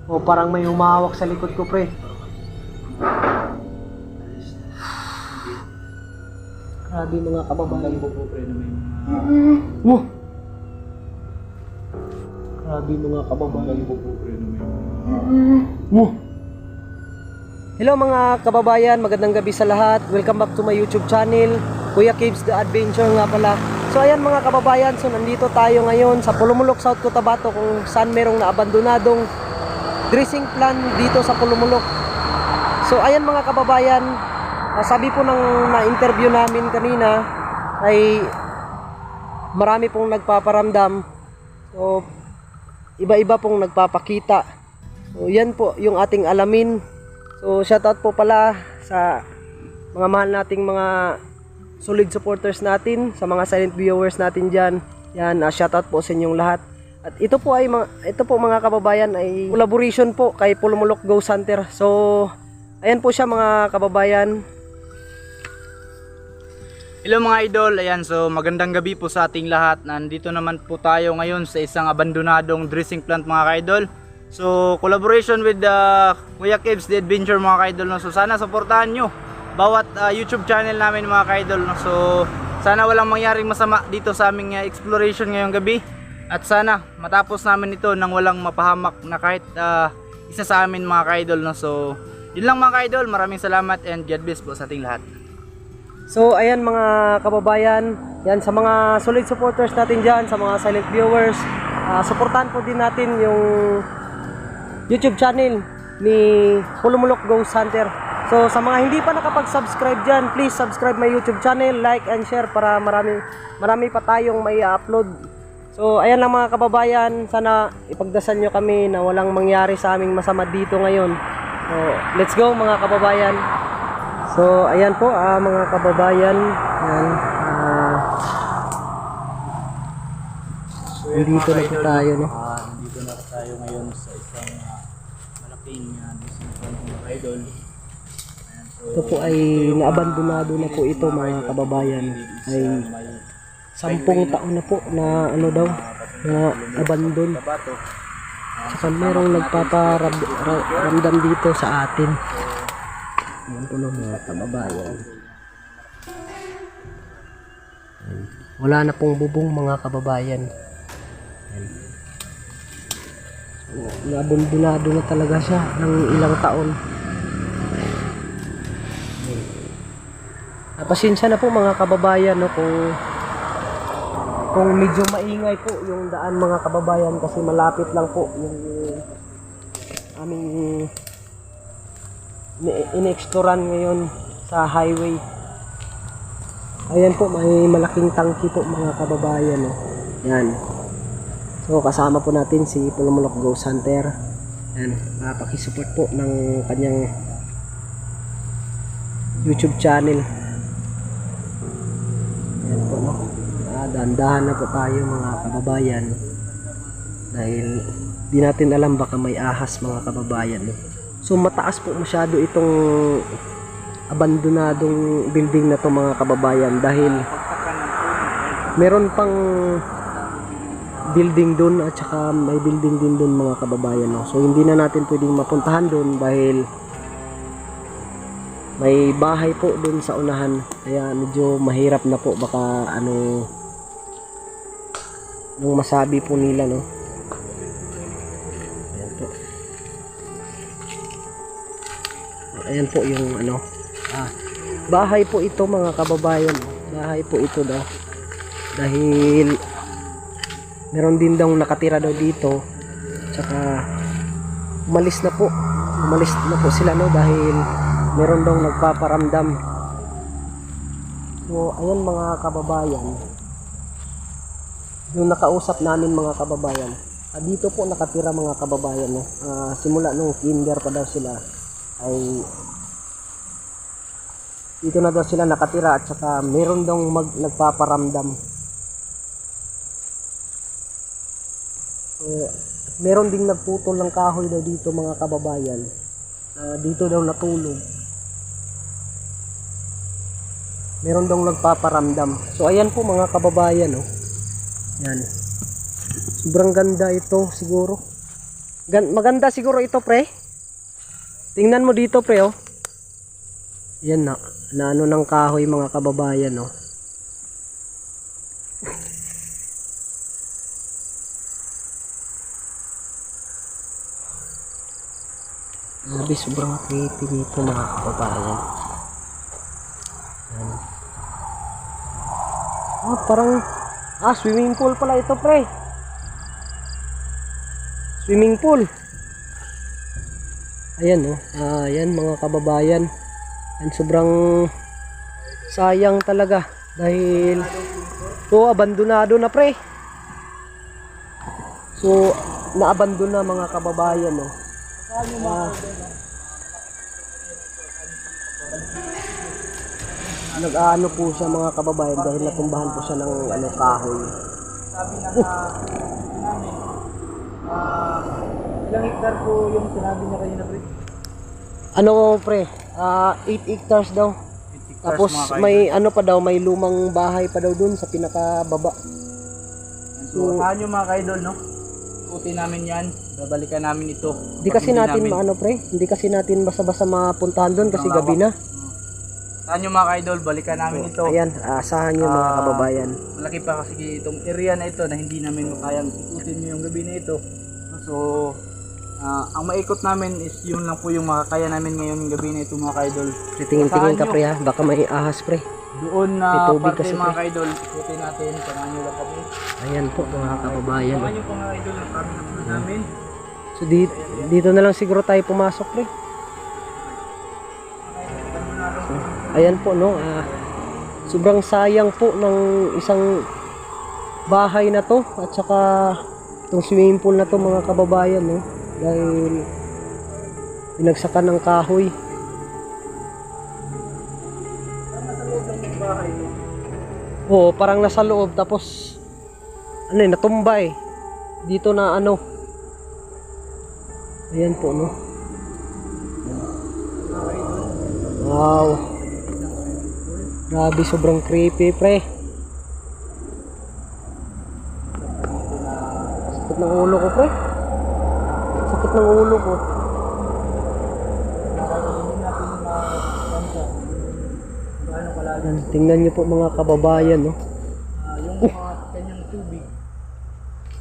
O parang may humahawak sa likod ko, pre. Grabe mga kababayan. Wow! Grabe mga kababayan. Wow! Hello mga kababayan, magandang gabi sa lahat. Welcome back to my YouTube channel, Kuya Caves The Adventure nga pala. So ayan mga kababayan, so nandito tayo ngayon sa Pulumulok, South Cotabato, kung saan merong naabandonadong dressing plant dito sa Pulumulok. So ayan mga kababayan, sabi po ng na-interview namin kanina ay marami pong nagpaparamdam. So iba-iba pong nagpapakita. So yan po yung ating alamin. So shoutout po pala sa mga mahal nating mga solid supporters natin, sa mga silent viewers natin diyan. Yan, shoutout po sa inyong lahat. At ito po mga kababayan ay collaboration po kay Pulumulok Ghost Hunter. So ayan po siya mga kababayan. Hello mga idol, ayan, so magandang gabi po sa ating lahat. Nandito naman po tayo ngayon sa isang abandonadong dressing plant mga ka-idol. So collaboration with Kuya Caves The Adventure mga ka-idol, no? So sana supportahan nyo bawat YouTube channel namin mga ka-idol, no? So sana walang mangyaring masama dito sa aming exploration ngayong gabi. At sana matapos namin ito nang walang mapahamak na kahit isa sa amin mga ka-idol, no? So yun lang mga ka-idol, maraming salamat and God bless po sa ating lahat. So ayan mga kababayan, yan sa mga solid supporters natin dyan, sa mga silent viewers, suportahan po din natin yung YouTube channel ni Pulumulok Ghost Hunter. So sa mga hindi pa nakapag-subscribe dyan, please subscribe my YouTube channel, like and share para marami pa tayong may upload. So ayan lang mga kababayan, sana ipagdasal nyo kami na walang mangyari sa aming masama dito ngayon. So let's go mga kababayan. So ayan po mga kababayan, ayan, dito na po tayo, no? Dito na tayo ngayon sa isang malaking mga idol. Ito po ay naabandonado na po ito mga kababayan. Ay 10 taon na po na ano daw, na abandon. Saka merong nagpaparamdam dito sa atin. Yan po ng mga kababayan. Wala na pong bubong mga kababayan. Naabandonado na talaga siya ng ilang taon. Pasensya na po mga kababayan, no, kung medyo maingay po yung daan mga kababayan, kasi malapit lang po yung aming in-exploran ngayon sa highway. Ayan po, may malaking tangki po mga kababayan, no. Yan. So kasama po natin si Pulumulok Ghost Hunter. Yan, pakisupport po ng kanyang YouTube channel. Yan po, no. Dahan-dahan na po tayo mga kababayan, dahil di natin alam, baka may ahas mga kababayan, no. So mataas po masyado itong abandonadong building na to mga kababayan, dahil meron pang building doon at saka may building din doon mga kababayan, no? So hindi na natin pwedeng mapuntahan doon dahil may bahay po doon sa unahan, kaya medyo mahirap na po, baka ano nung masabi po nila, no. Ayan po. Ayan po yung ano, bahay po ito mga kababayan, bahay po ito daw, dahil meron din daw nakatira daw dito, tsaka umalis na po sila, no, dahil meron daw nagpaparamdam. So ayan mga kababayan, yung nakausap namin mga kababayan, dito po nakatira mga kababayan, no. Simula nung kinder pa daw sila ay dito na daw sila nakatira, at saka meron daw nagpaparamdam. Meron ding nagputol ng kahoy daw dito mga kababayan, dito daw natulog. Meron daw nagpaparamdam. So ayan po mga kababayan, no. Yan, sobrang ganda ito siguro. Maganda siguro ito, pre. Tingnan mo dito, pre, oh. Yan na. Na ano ng kahoy, mga kababayan, oh. Grabe, sobrang creepy dito, mga kababayan. Yan. Parang swimming pool pala ito, pre. Swimming pool. Ayan, oh. Ayan, mga kababayan. And sobrang sayang talaga dahil abandonado na, pre. So naabandon na, mga kababayan, no. Nag-aano po siya, mga kababayan, dahil natumbahan po siya ng kahoy. Sabi na namin, ilang hektar po yung sinabi niya kanina, pre? Ano, pre? 8 hectares daw. 8 hectares, Tapos mga ka-idol. may ano pa daw, may lumang bahay pa daw dun sa pinakababa. So, saan yung mga ka-idol, no? Ikutin namin yan, babalikan namin ito. Hindi kasi natin maano, pre. Hindi kasi natin basta-basta mapuntahan doon kasi gabi na. Saan yung mga ka-idol, balikan namin ito. Ayan, asahan nyo, mga kababayan. Malaki pa kasi itong area na ito na hindi namin makayang ikutin yung gabi na ito. So, ang maikot namin is yun lang po yung makakaya namin ngayon yung gabi na ito, mga ka-idol. Tingin-tingin ka, pre, ha? Baka may ahas, pre. Doon May na tubig parte, kasi, mga pre. ka-idol, ikutin natin, samahan nyo lang kami. Ayan po, mga kababayan. Samahan nyo po, mga idol, ang kami namin. So, dito na lang siguro tayo pumasok, pre. So, ayan po, no. Sobrang sayang po ng isang bahay na to at saka itong swimming pool na to, mga kababayan, no. Dahil binagsakan ng kahoy. Oo, parang nasa loob, tapos natumba eh. Dito na ano. Ayan po, no. Wow. Grabe, sobrang creepy, pre. Sakit ng ulo ko, pre. Sakit ng ulo ko. Yan, tingnan nyo po, mga kababayan, no. Yung mga kanyang tubig.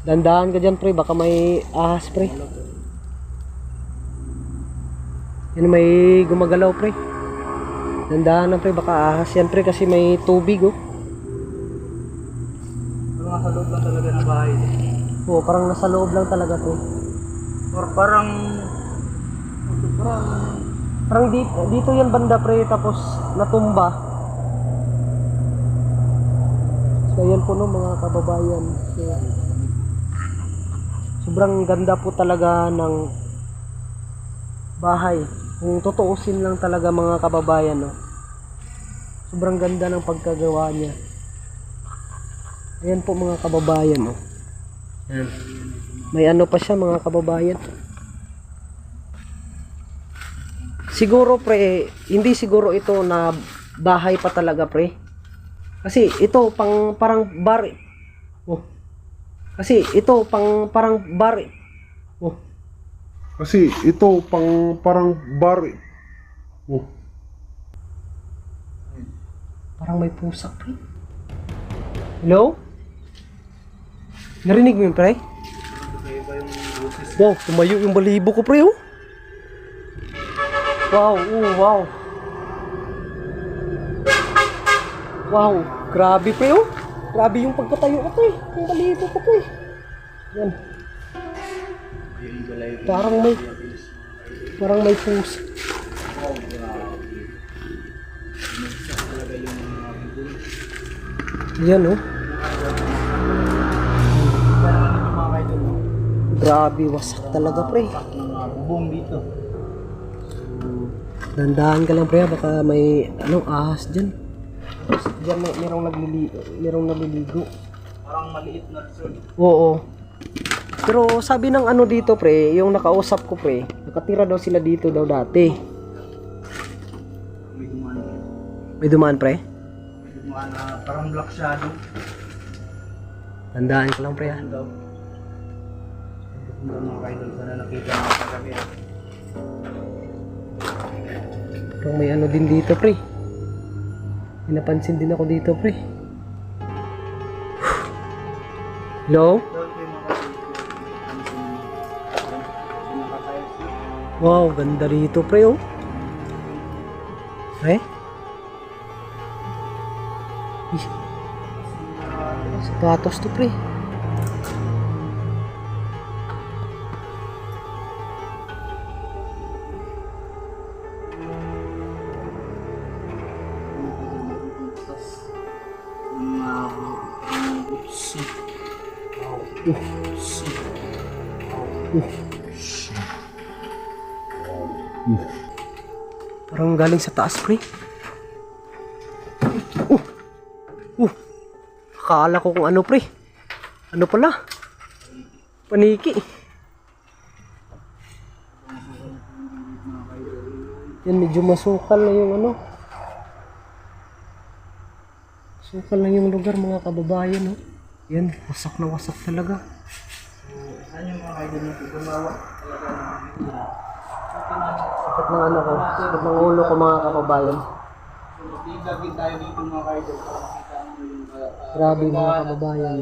Dandahan ka dyan, pre. Baka may ahas, pre. Yan, may gumagalaw, pre. Dandahan na, pre. Baka ahas yan, pre. Kasi may tubig, oh. Pero nasa loob lang talaga ng bahay. Oo, parang nasa loob lang talaga, pre. Or parang Parang dito yan banda, pre. Tapos natumba. So, ayan po, no, mga kababayan. So, sobrang ganda po talaga ng bahay. Kung tutuusin lang talaga, mga kababayan, no. Sobrang ganda ng pagkagawa niya. Ayan po, mga kababayan, no. Ayan. May ano pa siya, mga kababayan. Siguro, pre, hindi siguro ito na bahay pa talaga, pre. Kasi ito parang bar. Oh. Kasi ito parang bar. Oh. Kasi ito parang bar. Oh. Parang may pusa, pre. Hello? Narinig mo yun, pre? Wow, tumayo yung balibo ko, pre, oh. Wow, wow. Wow, grabe, pre, oh. Grabe yung pagkatayo ko, pre. Yung balibo ko, pre. Yan. Parang may pusa. Yan, oh. Grabe, wasak talaga, pre. bubong dito. Dandahan ka lang, pre, baka may ahas dyan. Diyan merong naliligo. Parang maliit na resort. Oo. Pero sabi ng ano dito, pre, yung nakausap ko, pre, nakatira daw sila dito daw dati. May dumaan. May dumaan, pre? May dumaan na parang black shadow. Tandaan ko lang, pre, ha. Ano daw? Ito mga kaidol, sana nakita natin kagabi. Parang may ano din dito, pre. May napansin din ako dito, pre. Hello? Wow, ganda rito, pre, oh. Pre? Sapatos to, pre. Parang galing sa taas, pre. Akala ko kung ano, pre. Ano pala? Paniki. Yan, medyo masukal na yung ano. Sukal na yung lugar, mga kababayan, no? Yan, wasak na wasak talaga. Saan yung mga kaidol na gumawa talaga ng Sakit ng ano ko, sakit ng ulo ko, mga kababayan. So, magigagin tayo dito mga kaidol para makita nyo yung Grabe, mga kababayan.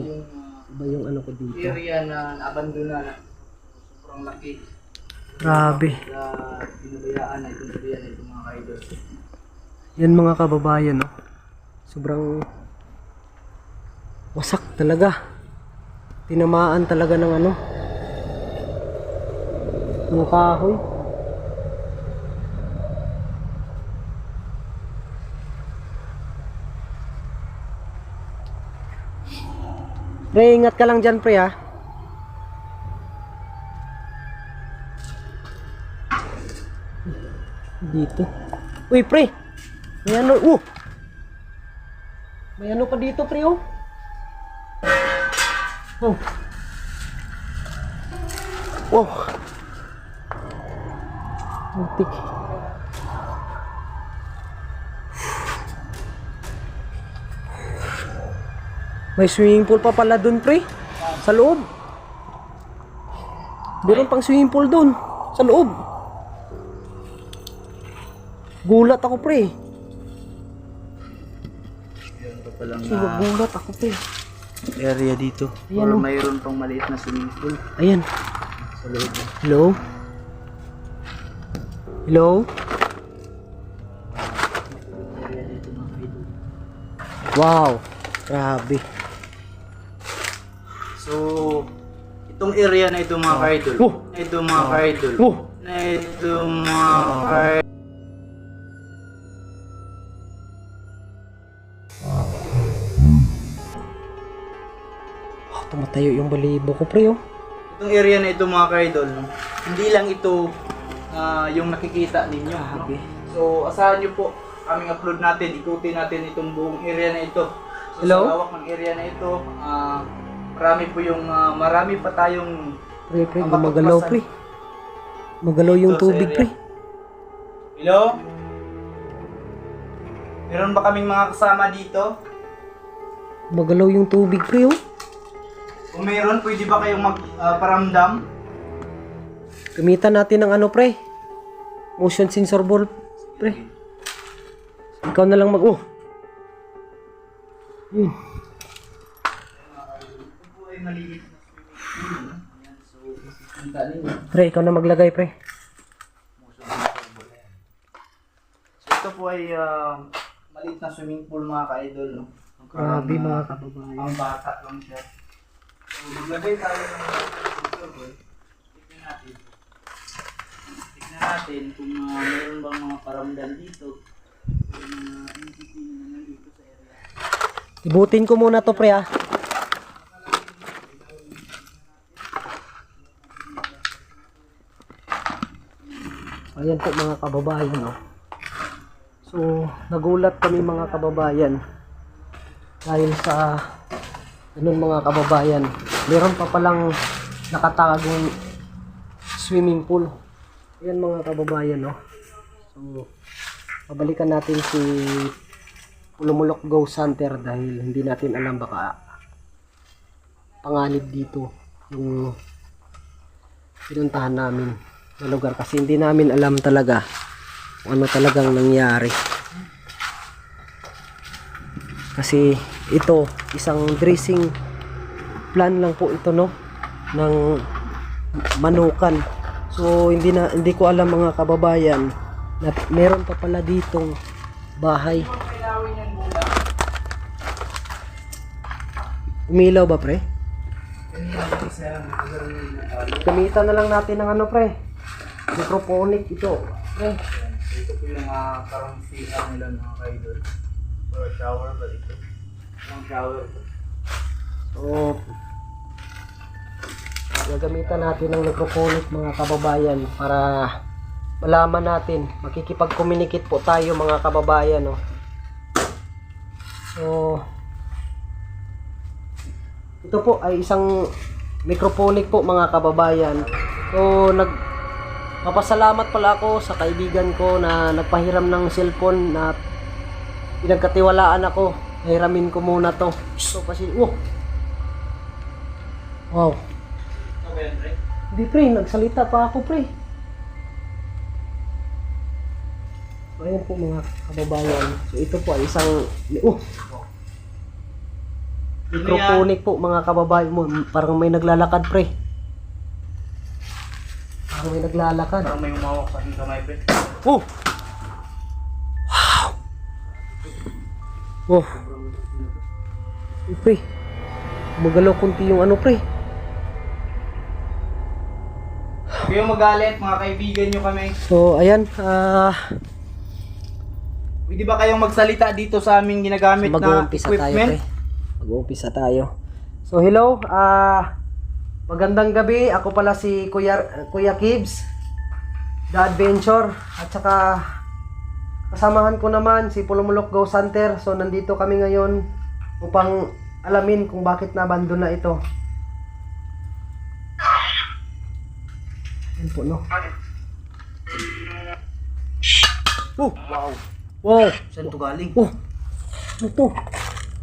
Iba yung ano ko dito. area na naabandona na. Sobrang laki. Grabe. Na pinabayaan na itong area na itong mga kaidol. Yan, mga kababayan, no? Sobrang wasak talaga. Tinamaan talaga ng ano, ng kahoy. Pre, ingat ka lang dyan, pre, ha. Dito. Uy, pre. May ano, may ano pa dito, pre, oh. Oh. Wow. Antik. May swimming pool pa pala dun, pre. Sa loob. Meron pang swimming pool dun. Sa loob. Gulat ako, pre. Yan pa palang Gulat ako, pre. area dito. Ayan, Or oh. mayroon pang maliit na swimming pool Ayan. sa loob. Hello? Hello? Area dito mga kaidol. Wow. Grabe. So, itong area na ito mga kaidol. Oh. Ito mga kaidol. Oh. Na ito mga kaidol. Tumatayo yung balibo ko, pre, oh. Itong area na ito mga kaidol, no? Hindi lang ito yung nakikita ninyo. No? So, asahan nyo po kaming upload natin, ikutin natin itong buong area na ito. So, Hello? sa lawak ng area na ito, marami po yung, marami pa tayong Pre, gumagalaw, pre. Magalaw yung Ito sa tubig, area. pre. Hello? Meron ba kaming mga kasama dito? Magalaw yung tubig, pre, oh. Kung meron, pwede ba kayong magparamdam? Gamitan natin ng ano, pre. Motion sensor ball, pre. Ikaw na lang oh. Yun. Ito po ay maliit na swimming pool. Ayan, so, makikita ninyo. Pre, ikaw na maglagay, pre. So ito po ay maliit na swimming pool mga ka-idol. No? Grabe, mga kababayan. Ang bata lang siya. So maglagay tayo ng sensor boy. Tignan natin. Tignan natin kung mayroon bang mga paramdam dito. Kung entity na nandito sa area. Ibutin ko muna to, pre, ah. Ayan po, mga kababayan, no. So, nagulat kami, mga kababayan. Dahil sa ganun, mga kababayan, meron pa palang nakatagong swimming pool. Ayan, mga kababayan, no. So, pabalikan natin si Pulumulok Ghost Hunter dahil hindi natin alam, baka panganib dito yung pinuntahan namin na lugar kasi hindi namin alam talaga kung ano talagang nangyari. Kasi ito, isang dressing plan lang po ito, no, ng manukan. So hindi ko alam mga kababayan na meron pa pala ditong bahay. Umilaw ba, pre? Gamitan na lang natin ng ano, pre, microphonic ito, pre. Ito po yung parang CR nila mga kaidol. Or shower ba dito? Yung shower. So, gagamitan natin ng microphonic mga kababayan para malaman natin. Makikipag-communicate po tayo mga kababayan, no? So, ito po ay isang microphonic po mga kababayan. So, mapasalamat pala ako sa kaibigan ko na nagpahiram ng cellphone na pinagkatiwalaan ako. Hiramin ko muna to. So, kasi, wow. Hindi, pre, nagsalita pa ako, pre. So, ayan po mga kababayan. So, ito po ay isang microphonic po mga kababayan mo. Parang may naglalakad, pre. Parang may naglalakad. Parang may umawak sa aking kamay, pre. Wow! Wow! Pre, magalaw kunti yung ano, pre. Kayo magalit, mga kaibigan nyo kami. So, ayan. Pwede ba kayong magsalita dito sa aming ginagamit na Mag-uumpisa tayo, pre. equipment? Mag-uumpisa tayo. So, hello. Magandang gabi. Ako pala si Kuya Kibs, The Adventure. At saka, kasamahan ko naman si Pulumulok Ghost Hunter. So, nandito kami ngayon upang alamin kung bakit nabandon na ito. Yan po, no? Wow. Wow! Saan to galing? Ano to?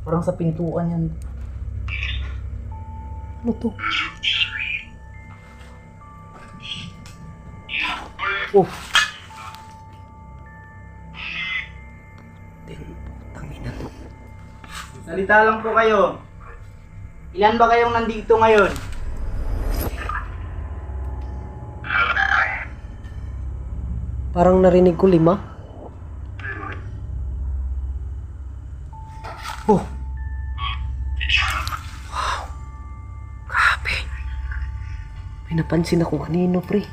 Parang sa pintuan yan. Ano to? Tangina to. Salita lang po kayo. Ilan ba kayong nandito ngayon? Parang narinig ko 5. Wow! Grabe! May napansin ako kanino, pre.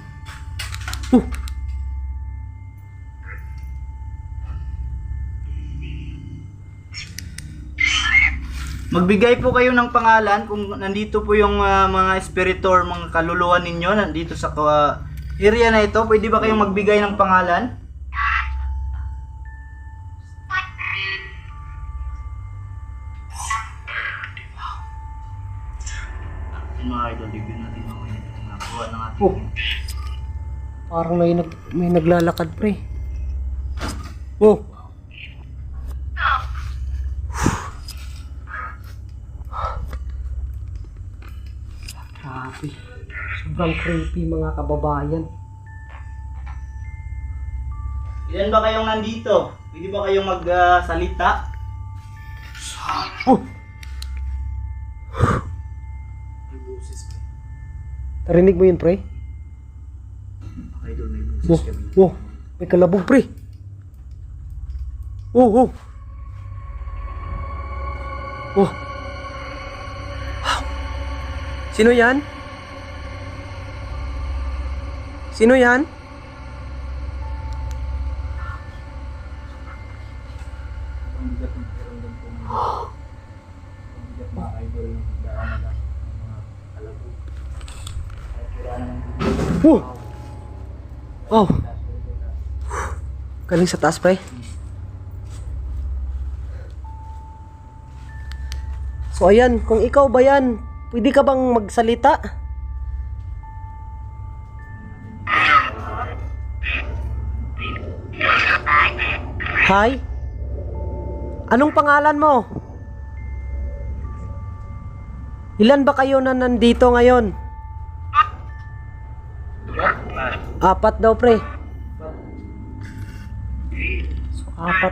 Magbigay po kayo ng pangalan kung nandito po yung mga espiritu or mga kaluluwa ninyo nandito sa area na ito. Pwede ba kayong magbigay ng pangalan? Mga idol, review natin mamaya ito nakuha ng ating Parang may naglalakad, pre. Wow! Grabe. Sobrang creepy mga kababayan. Ilan ba kayong nandito? Pwede ba kayong magsalita? May boses ka. Narinig mo yun, pre? Idol, may boses Wow! kami. Wow! May kalabog, pre! Wow! Wow! Wow! Sino yan? Sino yan? Ang bigat ng pakiramdam ko ngayon. Ang bigat mga idol ng daan nila. Mga kalabog. Kahit wala namang bibig. Wow! Oh! Galing sa taas, pre. So ayan, kung ikaw ba yan, pwede ka bang magsalita? Hi? Anong pangalan mo? Ilan ba kayo na nandito ngayon? 4 daw, pre. So, 4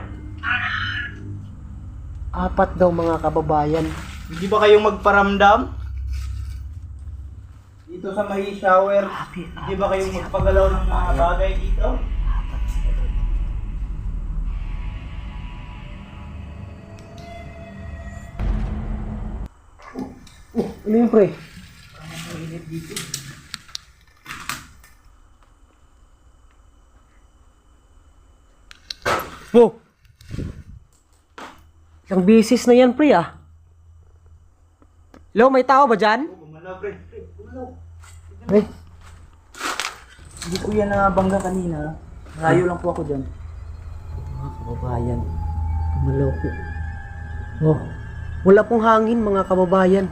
daw mga kababayan. Hindi ba kayong magparamdam? Dito sa may shower, hindi ba kayong magpagalaw ng mga bagay dito? Ano yun, pre? Oh! Isang bisis na yan, pre, ah. Hello, may tao ba dyan? Gumalaw, pre. Gumalaw. Pre, Hindi ko yan nabangga kanina. Layo lang po ako dyan. mga kababayan, gumalaw po. Oh, wala pong hangin, mga kababayan.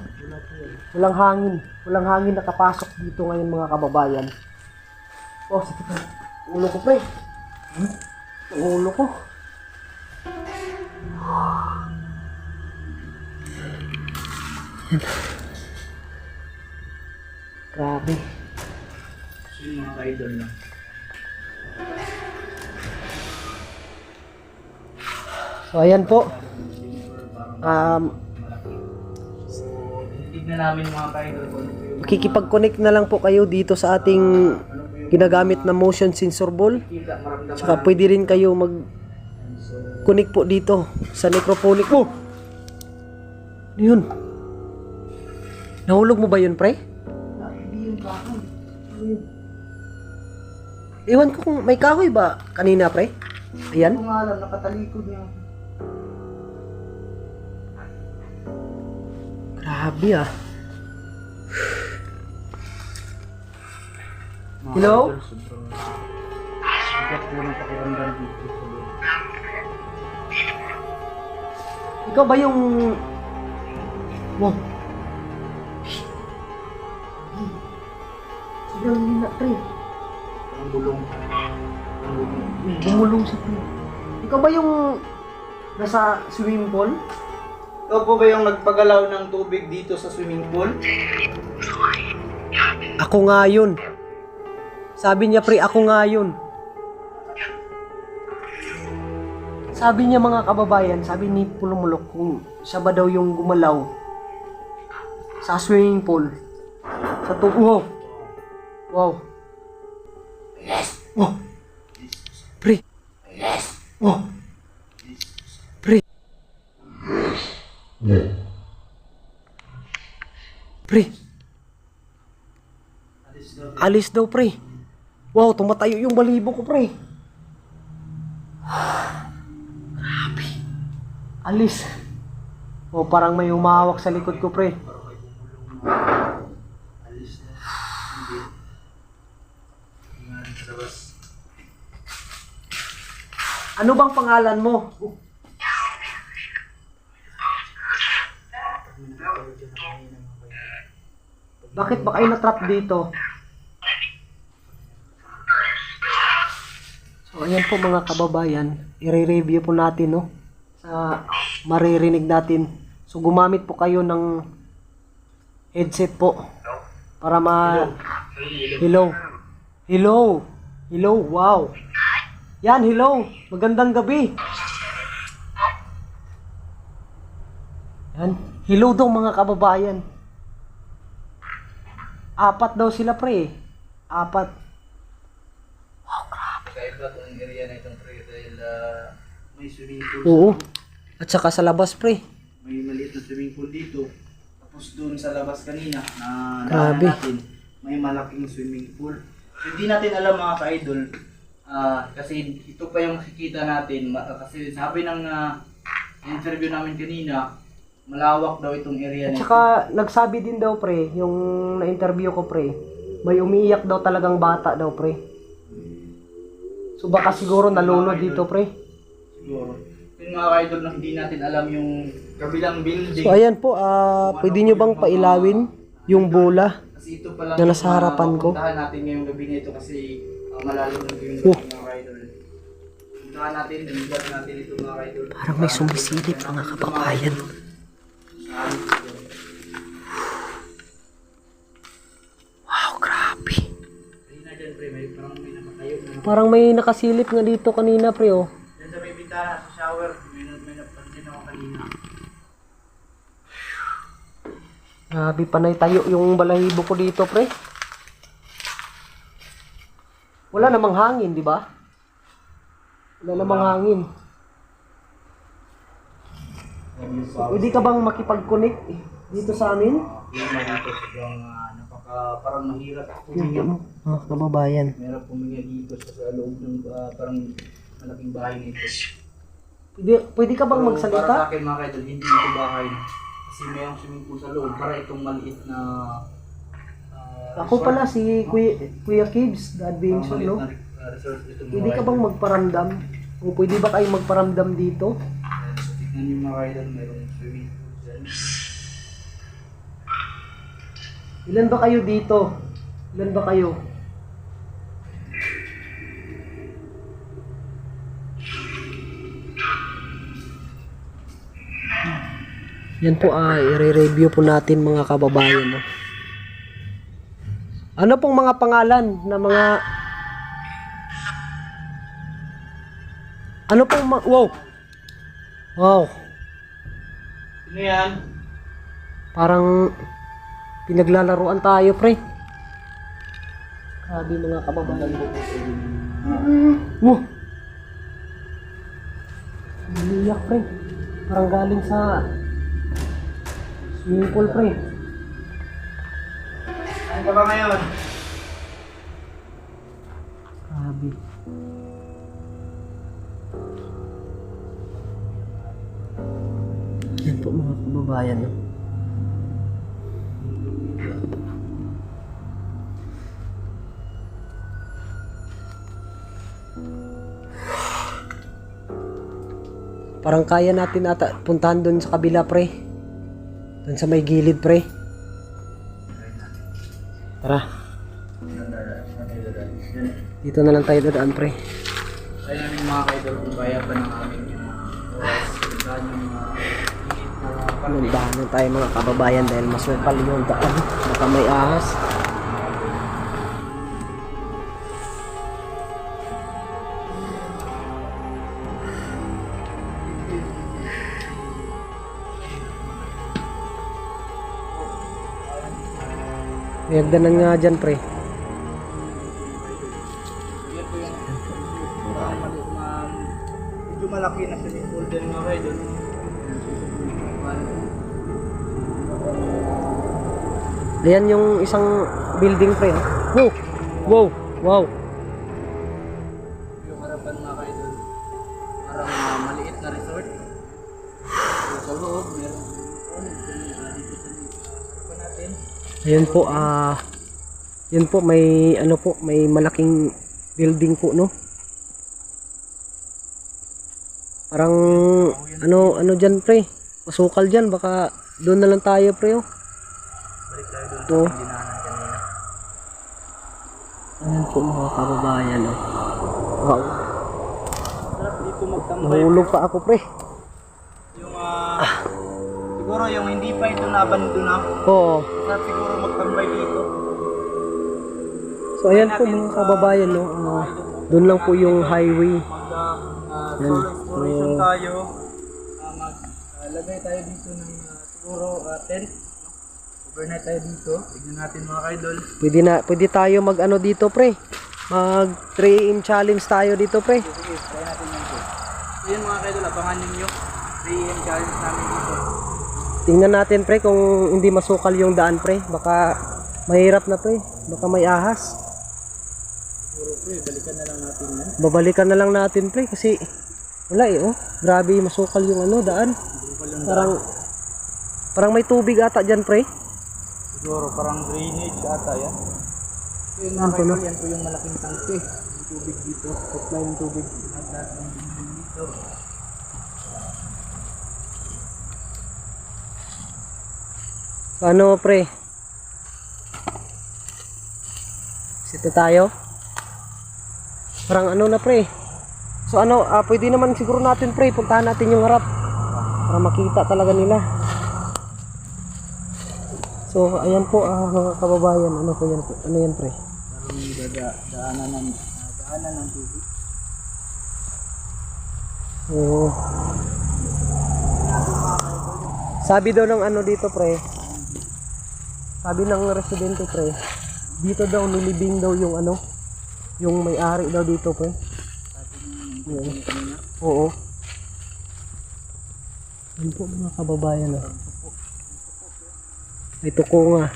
Walang hangin. Walang hangin nakapasok dito ngayon, mga kababayan. Oh, sakit na. Ulo ko, pre. Ang ulo ko. Grabe. So yung mga idol na. So, ayan po. Tignan namin mga idol ko. Makikipag-connect na lang po kayo dito sa ating ginagamit na motion sensor ball. Kita, maramdaman. Saka pwede rin kayo mag-connect po dito sa necrophonic. Oh! Ano yun? Nahulog mo ba yun, pre? Hindi yung kahoy. Iwan ko kung may kahoy ba kanina, pre? Hindi Ayan. ko nga alam, nakatalikod niya. Grabe ah. Hello? Sigat po ng pakiramdam dito. Ikaw ba yung... Wow. Sobrang hina, pre. Ang bulong. Bumulong si pre. Ikaw ba yung nasa swimming pool? Ikaw po ba yung nagpagalaw ng tubig dito sa swimming pool? Ako nga yun. Sabi niya, pre, ako nga yun. Sabi niya, mga kababayan, sabi ni Pulumulok kung siya ba daw yung gumalaw sa swimming pool. Sa tubo. Wow. Wow. Pre. Wow. Pre. Pre. Alis daw, pre. Wow, tumatayo yung balibo ko, pre. Grabe. Alis. Oh, parang may humahawak sa likod ko, pre. Alis na. Hindi. Tingnan sa labas. Ano bang pangalan mo? Bakit ba kayo na-trap dito? So, ayan po mga kababayan. I-review po natin, no? Sa maririnig natin. So, gumamit po kayo ng headset po. Para Hello. Hello. Hello. Wow. Yan, hello. Magandang gabi. Yan. Hello daw mga kababayan. 4 daw sila, pre. 4. Kaiba itong area na itong pre dahil may swimming pool. Oo. At saka sa labas, pre. May maliit na swimming pool dito. Tapos doon sa labas kanina na Grabe. natin, may malaking swimming pool. Hindi natin alam mga ka-idol. Kasi ito pa yung makikita natin. Kasi sabi ng interview namin kanina, malawak daw itong area At na ito. saka nagsabi din daw, pre, yung na-interview ko, pre, may umiiyak daw talagang bata daw, pre. So baka siguro nalunod dito, pre. Siguro. Yung mga ka-idol na hindi natin alam yung kabilang building. So ayan po, pwede nyo bang pailawin yung bola? Kasi ito pa lang na nasa harapan ko. Puntahan natin ngayong gabi na ito kasi malalim ng yung Oh. mga idol. Puntahan natin, damigat natin ito mga idol. Parang may sumisilip, mga kababayan. Wow, grabe. Kanina dyan Parang may nakasilip nga dito kanina, pre, oh. Yan sa may bintana, sa shower, may napansin ako kanina. Grabe, panay tayo yung balahibo ko dito, pre. Wala namang hangin, di ba? Wala namang hangin. So, pwede ka bang makipag-connect dito sa amin? Yung mga dito, sobrang parang mahirap puminga. Mga kababayan. Mahirap puminga dito sa loob ng parang malaking bahay nito. Pwede ka bang Para magsalita? sa akin mga kaidol, hindi ito bahay. Kasi mayroong swimming pool sa loob para itong maliit na Ako pala si Kuya Kibs, the adventure, no? resort itong Pwede ka bang magparamdam? O pwede ba kayo magparamdam dito? tignan nyo mga kaidol, mayroong swimming pool dyan. Ilan ba kayo dito? Ilan ba kayo? Yan po i-review po natin mga kababayan. No? Ano pong mga pangalan na mga Ano pong wow. Wow. Ano yan? Parang pinaglalaruan tayo, pre. Grabe mga kababayan. Wow. Naliyak, pre. Parang galing sa swimming pool, pre. Ano ka ba ngayon? Grabe. Yan po mga kababayan. No? Parang kaya natin ata puntahan doon sa kabila, pre. Doon sa may gilid, pre. Tara. Dito na lang tayo dadaan, pre. Kaya namin mga kaidol kung kaya pa ng aming oras. Kaya yung higit na Nandahan tayo mga kababayan dahil masukal yung daan. Baka may ahas. May hagdanan nga dyan, pre. medyo malaki na swimming pool din mga kaidol. Ayan yung isang building, pre. Oh. Wow! Wow! Wow! Yung harapan mga kaidol. Parang maliit na resort. So, sa loob, meron dito sa harapan natin. Ayan po, yun po, may, ano po, may malaking building po, no? Parang, ano dyan, pre? Masukal dyan, baka doon na lang tayo, pre, oh. Balik tayo doon Oh. sa dinaanan kanina. Ayan po, mga kababayan, oh. Wow. Sarap dito magtambay. Nahulog pa ako, pre. Yung siguro yung hindi pa ito na-abandona. Oo. Sarap siguro magtambay dito. So, ayan po, mga kababayan, no? Doon lang po yung highway. Solo exploration tayo. Maglagay tayo dito ng siguro tent. Overnight tayo dito. Tignan natin mga kaidol. Pwede tayo mag ano dito, pre. Mag 3 AM challenge tayo dito, pre. Sige, try natin yan po. So yun mga kaidol, abangan ninyo. 3 AM challenge namin dito. Tingnan natin, pre, kung hindi masukal yung daan, pre. Baka mahirap na, pre. Baka may ahas. Siguro pre, balikan na lang natin yan. Babalikan na lang natin, pre, kasi wala eh, oh. Grabe, masukal yung ano, daan. Parang may tubig ata dyan, pre. Siguro parang drainage ata yan. So yun mga kaidol, yan po yung malaking tangke. Yung tubig dito. Supply ng tubig. Lahat ng tubig dito. Ano, pre? Sito tayo. Parang ano na, pre. So ano, pwede naman siguro natin, pre, puntahan natin yung harap para makita talaga nila. So ayan po, mga kababayan, ano po yan, ano yan, pre? Daanan ng tubig. Oo. Sabi daw ng ano dito pre, sabi ng residente pre, dito daw nilibing daw yung ano, yung may-ari daw dito pre. Yun. Oo. Ano po mga kababayan ah. Ito ko nga.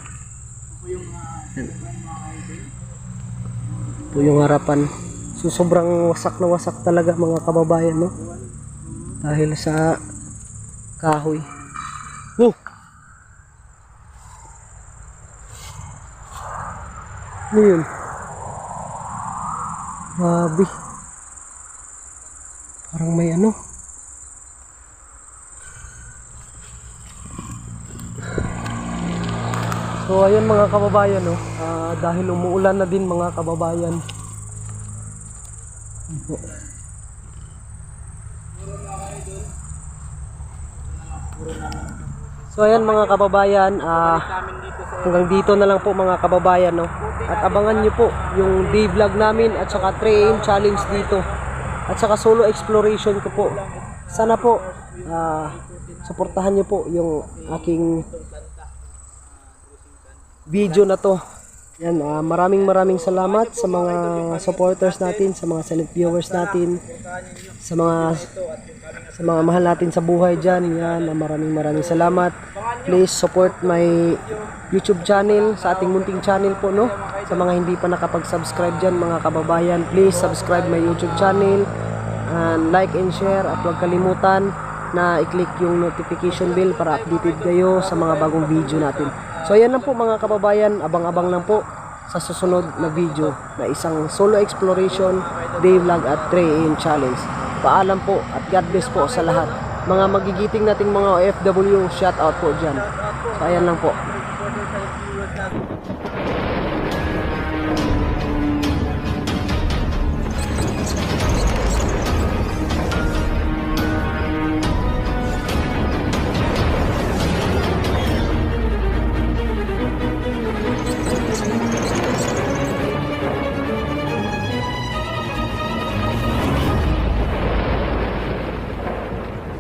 Ito yung harapan. So sobrang wasak na wasak talaga mga kababayan no. Dahil sa kahoy. Oh! Ano yun? Grabe. Parang may ano. So ayun mga kababayan no. Dahil umuulan na din mga kababayan. So ayan mga kababayan, hanggang dito na lang po mga kababayan no. At abangan nyo po yung day vlog namin at saka 3AM challenge dito. At saka solo exploration ko po. Sana po suportahan nyo po yung aking video na to. Yan, maraming salamat sa mga supporters natin, sa mga silent viewers natin, sa mga mahal natin sa buhay diyan. Yan, maraming salamat. Please support my YouTube channel, sa ating munting channel po no. Sa mga hindi pa nakapag-subscribe diyan mga kababayan, please subscribe my YouTube channel and like and share at huwag kalimutan na i-click yung notification bell para updated kayo sa mga bagong video natin. So ayan lang po mga kababayan, abang-abang lang po sa susunod na video na isang solo exploration, day vlog at 3AM challenge. Paalam po at God bless po sa lahat. Mga magigiting nating mga OFW, shout out po dyan. So ayan lang po.